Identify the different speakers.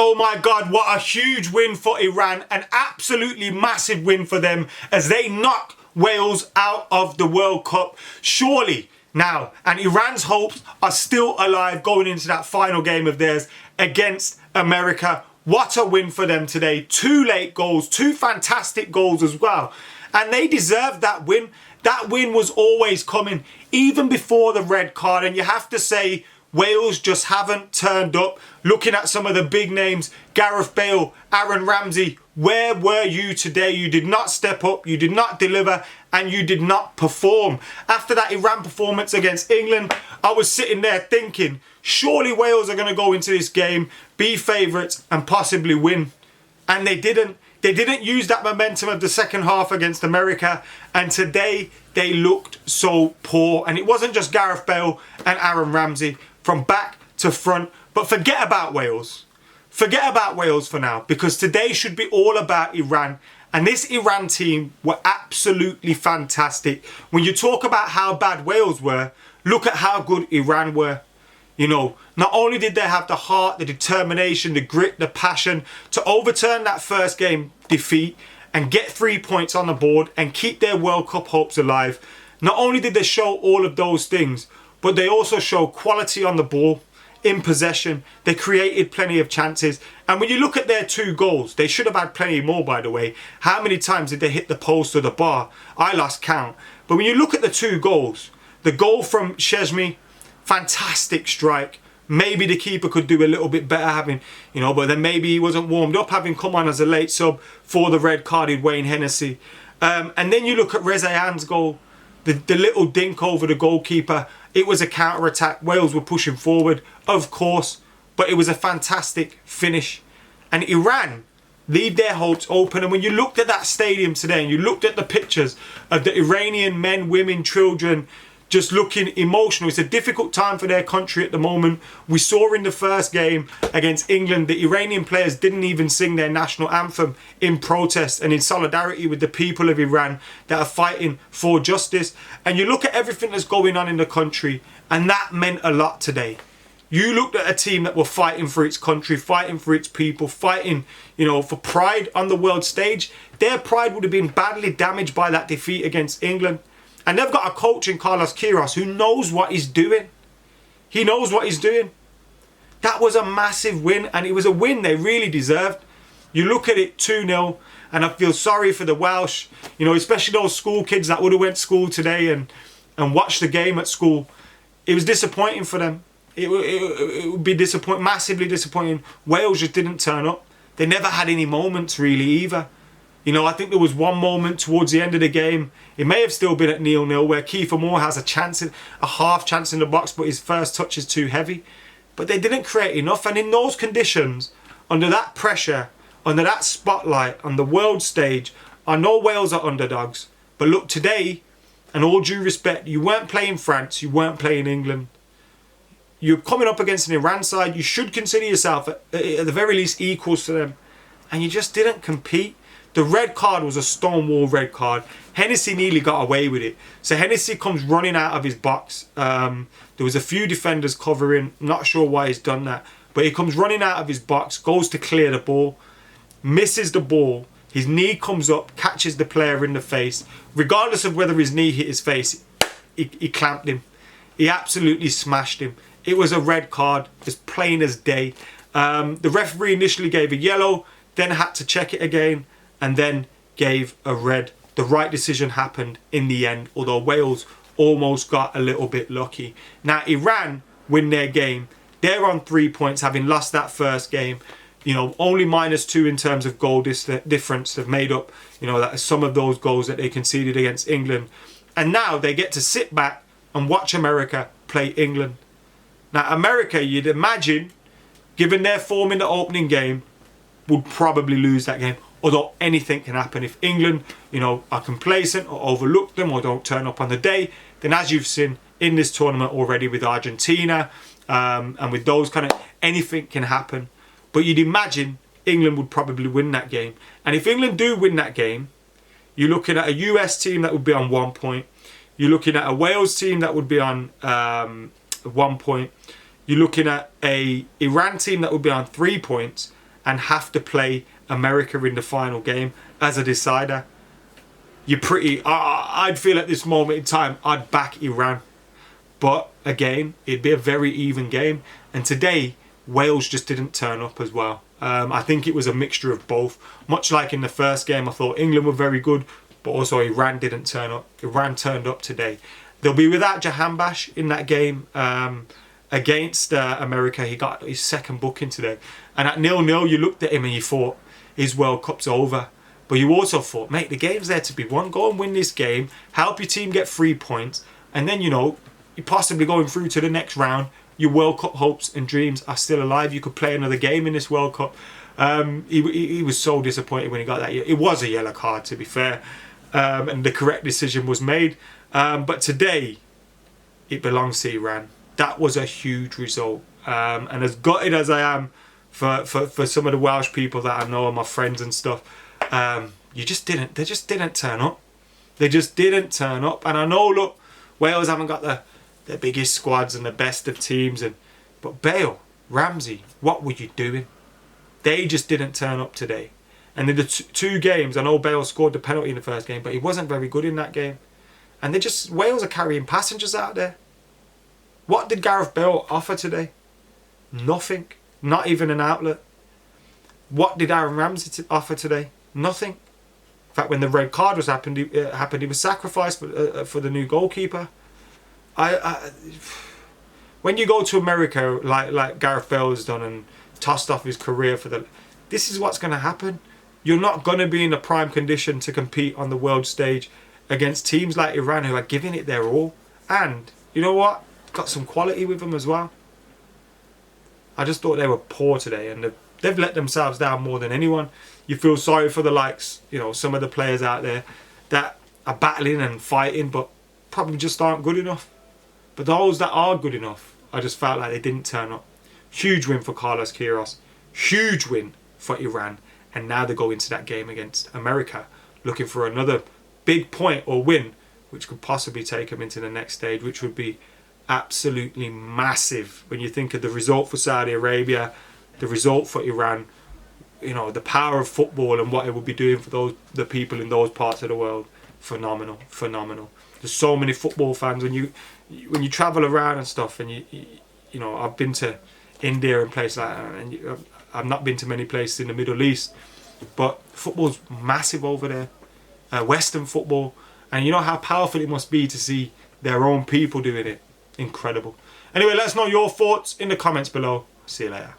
Speaker 1: Oh my God, what a huge win for Iran. An absolutely massive win for them as they knock Wales out of the World Cup. Surely now, and Iran's hopes are still alive going into that final game of theirs against America. What a win for them today. 2 late goals, 2 fantastic goals as well. And they deserved that win. That win was always coming, even before the red card. And you have to say, Wales just haven't turned up. Looking at some of the big names, Gareth Bale, Aaron Ramsey, where were you today? You did not step up, you did not deliver, and you did not perform. After that Iran performance against England, I was sitting there thinking, surely Wales are going to go into this game, be favourites, and possibly win. And they didn't. They didn't use that momentum of the second half against America, and today they looked so poor. And it wasn't just Gareth Bale and Aaron Ramsey from back to front. But forget about Wales. Forget about Wales for now, because today should be all about Iran. And this Iran team were absolutely fantastic. When you talk about how bad Wales were, look at how good Iran were. You know, not only did they have the heart, the determination, the grit, the passion to overturn that first game defeat and get 3 points on the board and keep their World Cup hopes alive. Not only did they show all of those things, but they also showed quality on the ball, in possession. They created plenty of chances. And when you look at their 2 goals, they should have had plenty more, by the way. How many times did they hit the post or the bar? I lost count. But when you look at the 2 goals, the goal from Chesney, fantastic strike. Maybe the keeper could do a little bit better having, you know, but then maybe he wasn't warmed up having come on as a late sub for the red carded Wayne Hennessy. And then you look at Reza Yan's goal, the little dink over the goalkeeper. It was a counter-attack. Wales were pushing forward, of course, but it was a fantastic finish. And Iran leave their hopes open. And when you looked at that stadium today and you looked at the pictures of the Iranian men, women, children, just looking emotional. It's a difficult time for their country at the moment. We saw in the first game against England, the Iranian players didn't even sing their national anthem in protest and in solidarity with the people of Iran that are fighting for justice. And you look at everything that's going on in the country, and that meant a lot today. You looked at a team that were fighting for its country, fighting for its people, fighting, you know, for pride on the world stage. Their pride would have been badly damaged by that defeat against England. And they've got a coach in Carlos Queiroz who knows what he's doing. He knows what he's doing. That was a massive win, and it was a win they really deserved. You look at it 2-0, and I feel sorry for the Welsh, you know, especially those school kids that would have went to school today and watched the game at school. It was disappointing for them. It would be disappointing, massively disappointing. Wales just didn't turn up. They never had any moments really either. You know, I think there was one moment towards the end of the game. It may have still been at 0-0 where Kiefer Moore has a half chance in the box, but his first touch is too heavy. But they didn't create enough. And in those conditions, under that pressure, under that spotlight, on the world stage, I know Wales are underdogs. But look, today, and all due respect, you weren't playing France, you weren't playing England. You're coming up against an Iran side. You should consider yourself at the very least equals to them. And you just didn't compete. The red card was a stonewall red card. Hennessy nearly got away with it. So Hennessy comes running out of his box. There was a few defenders covering. Not sure why he's done that. But he comes running out of his box, goes to clear the ball, misses the ball. His knee comes up, catches the player in the face. Regardless of whether his knee hit his face, he clamped him. He absolutely smashed him. It was a red card, as plain as day. The referee initially gave a yellow, then had to check it again, and then gave a red. The right decision happened in the end, although Wales almost got a little bit lucky. Now, Iran win their game. They're on 3 points, having lost that first game. You know, only -2 in terms of goal difference. They've made up, you know, that some of those goals that they conceded against England. And now they get to sit back and watch America play England. Now, America, you'd imagine, given their form in the opening game, would probably lose that game. Although anything can happen. If England, you know, are complacent or overlook them or don't turn up on the day, then as you've seen in this tournament already with Argentina and with those kind of, anything can happen. But you'd imagine England would probably win that game. And if England do win that game, you're looking at a US team that would be on 1 point. You're looking at a Wales team that would be on 1 point. You're looking at a Iran team that would be on 3 points. and have to play America in the final game as a decider, I'd feel at this moment in time, I'd back Iran. But again, it'd be a very even game. And today, Wales just didn't turn up as well. I think it was a mixture of both. Much like in the first game, I thought England were very good, but also Iran didn't turn up. Iran turned up today. They'll be without Jahanbash in that game against America. He got his second booking today. And at 0-0, you looked at him and you thought his World Cup's over. But you also thought, mate, the game's there to be won. Go and win this game. Help your team get 3 points. And then, you know, you're possibly going through to the next round. Your World Cup hopes and dreams are still alive. You could play another game in this World Cup. He was so disappointed when he got that. It was a yellow card, to be fair. And the correct decision was made. But today, it belongs to Iran. That was a huge result. And as gutted as I am for some of the Welsh people that I know and my friends and stuff, they just didn't turn up. They just didn't turn up. And I know, look, Wales haven't got the biggest squads and the best of teams, but Bale, Ramsey, what were you doing? They just didn't turn up today. And in the two games, I know Bale scored the penalty in the first game, but he wasn't very good in that game. And Wales are carrying passengers out there. What did Gareth Bale offer today? Nothing. Not even an outlet. What did Aaron Ramsey offer today? Nothing. In fact, when the red card happened, he was sacrificed for the new goalkeeper. When you go to America like Gareth Bale has done and tossed off his career this is what's going to happen. You're not going to be in a prime condition to compete on the world stage against teams like Iran who are giving it their all. And you know what? Got some quality with them as well. I just thought they were poor today, and they've let themselves down more than anyone. You feel sorry for the likes, you know, some of the players out there that are battling and fighting, but probably just aren't good enough. But those that are good enough, I just felt like they didn't turn up. Huge win for Carlos Queiroz. Huge win for Iran. And now they go into that game against America looking for another big point or win, which could possibly take them into the next stage, which would be absolutely massive when you think of the result for Saudi Arabia, the result for Iran, you know, the power of football and what it would be doing for the people in those parts of the world. Phenomenal. There's so many football fans when you travel around and stuff, and you know, I've been to India and places like that, and I've not been to many places in the Middle East, but football's massive over there, Western football, and you know how powerful it must be to see their own people doing it. Incredible. Anyway, let us know your thoughts in the comments below. See you later.